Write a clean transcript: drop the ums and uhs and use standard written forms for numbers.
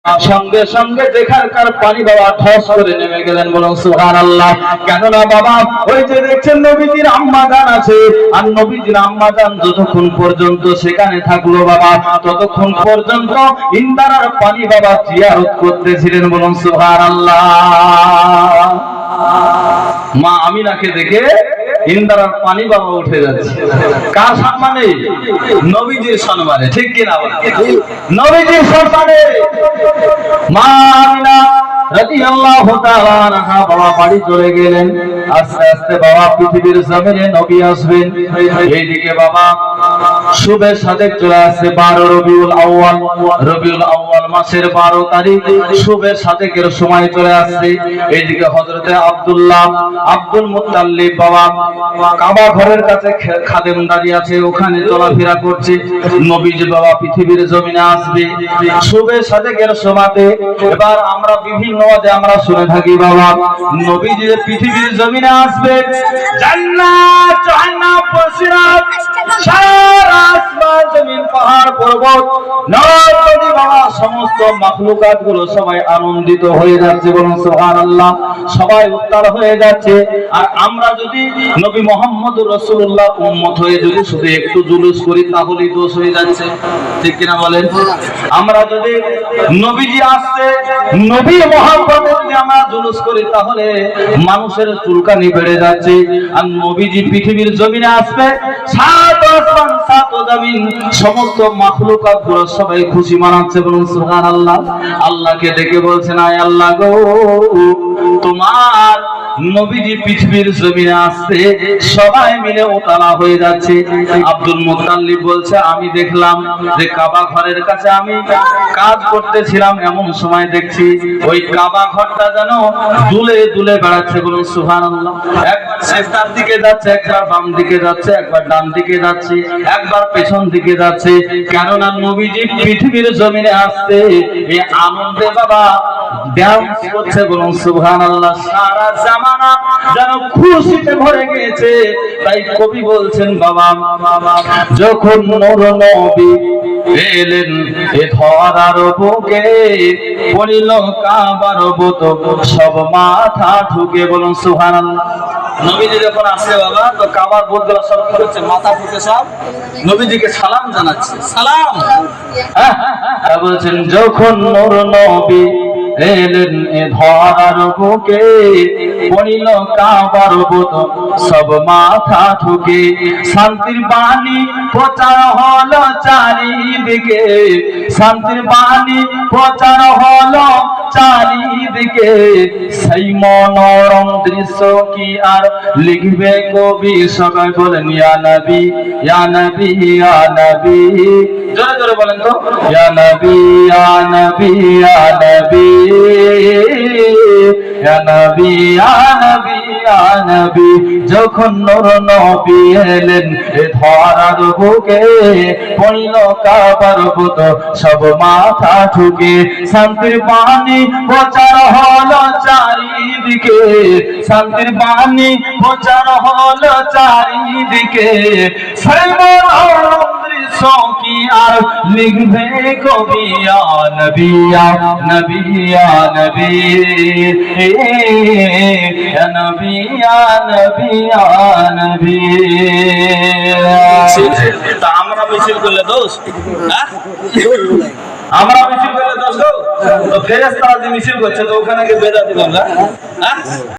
সঙ্গে সঙ্গে যেখানকার পানি বাবা ঠস করে নেমে গেলেন, বলুন সুবহানাল্লাহ। কেননা বাবা ওই যে দেখছেন নবীজির আম্মা জান আছে, আর নবীজির আম্মা জান যতক্ষণ পর্যন্ত সেখানে থাকলো বাবা, ততক্ষণ পর্যন্ত ইন্দারার পানি বাবা জিয়ারত করতেছিলেন, বলুন সুবহানাল্লাহ। মা আমিনাকে দেখে ইন্দারার পানি বাবা উঠে যাচ্ছে। কার সম্মানে? নবীজির সম্মানে, ঠিক কিনা? নবীজির সম্মানে মা আমিনা রাদিয়াল্লাহু তাআলা আনহা বাবা বাড়ি চলে গেলেন। আস্তে আস্তে বাবা পৃথিবীর জমিনে নবী আসবেন। এইদিকে বাবা শুভের সাথে চলে আসছে 12 রবিউল আউয়াল। রবিউল আউয়াল মাসের 12 তারিখ শুভের সাথের সময় চলে আসছে। এইদিকে হযরতে আব্দুল মুত্তালিব বাবা কাবা ঘরের কাছে খাদেম দাঁড়িয়ে আছে, ওখানে চলাফেরা করছে। নবীজি বাবা পৃথিবীর জমিনে আসবে শুভের সাথের সময়তে। এবার আমরা বিভিন্ন ওয়াজে আমরা শুনে থাকি বাবা নবীজি পৃথিবীর জমিনে আসবে, জান্নাত জাহান্নাম ফসিরাত সারা আসমান জমিন পাহাড় পর্বত নদ নদী বাবা সমস্ত মাখলুকাত গুলো সবাই আনন্দিত হয়ে যাচ্ছে, বলুন সুবহানাল্লাহ। সবাই উত্তাল হয়ে যাচ্ছে। আর আমরা যদি নবী মুহাম্মদুর রাসূলুল্লাহ উম্মত হয়ে যদি শুধু একটু জুলুস করি তাহলেই দোষ হয়ে যাচ্ছে, ঠিক কিনা বলেন? আমরা যদি নবীজি আসছে নবী মুহাম্মদের যদি আমরা জুলুস করি তাহলে মানুষের চুলকানি বেড়ে যাচ্ছে। আর নবীজি পৃথিবীর জমিনে আসবে, সাত আসমান সাত জমিন সমস্ত মাখলুকাত গুলো সবাই খুশি মানাচ্ছে, বলুন সুবহানাল্লাহ। আল্লাহকে ডেকে বলছেন, আয় আল্লাহ গো, তোমার নবীজি পৃথিবীর জমিনে আসছে, সবাই মিলে ওতালা হয়ে যাচ্ছে। আব্দুল মুত্তালিব বলছে, আমি দেখলাম যে কাবা ঘরের কাছে আমি কাজ করতেছিলাম, এমন সময় দেখছি ওই কাবা ঘরটা যেন দুলে দুলে বেড়াচ্ছে, বলুন সুবহানাল্লাহ। একবার শেষটার দিকে যাচ্ছে, একবার বাম দিকে যাচ্ছে, একবার ডান দিকে যাচ্ছে, একবার পেছন দিকে যাচ্ছে। কেননা নবীজি পৃথিবীর জমিনে আসছে, এই আনন্দে বাবা ডান্স করছে, বলুন সুবহানাল্লাহ। সারা জামানা যেন খুশিতে ভরে গিয়েছে। তাই কবি বলছেন বাবা, যখন নূর নবী এলেন এ ধরার বুকে, পড়িল কাবার বুত সব মাথা ঠুকে, বলুন সুবহানাল্লাহ। নবীজি যখন আসে বাবা, তো কাবার বুত গুলো সব কি করছে? মাথা ঠুকে সব নবীজিকে সালাম জানাচ্ছে, সালাম। বলছেন যখন নূর নবী এলেন এ ধরার বুকে, পড়িল কাবার বুত সব মাথা ঠুকে। শান্তির বাণী প্রচার হলো চারিদিকে, শান্তির বাণী প্রচার হলো চারিদিকে। সেই মনোরম দৃশ্য কি আর লিখবে কবি? সবাই বলেন ইয়া নবী ইয়া নবী ইয়া নবী, জোরে জোরে বলেন তো, ইয়া নবী ইয়া নবী ইয়া নবী ইয়া নবী ইয়া নবী ইয়া নবী। যখন নূর নবী এলেন এ ধরার বুকে, পড়িল কাবার বুত সব মাথা ঠুকে। শান্তির বাণী প্রচার হলো চারিদিকে, শান্তির বাণী প্রচার হলো চারিদিকে। সেই মনোরম দৃশ্য কি আর লিখবে কবি? ইয়া নবী ইয়া নবী ইয়া নবী ইয়া নবী ইয়া নবী ইয়া নবী। তা আমরা মিছিল করলে দোষ? আমরা মিছিল করলে দোষ? তো ফেরেশতারা যে মিছিল করছে, তো ওখানে গিয়ে বেদাতি বললা?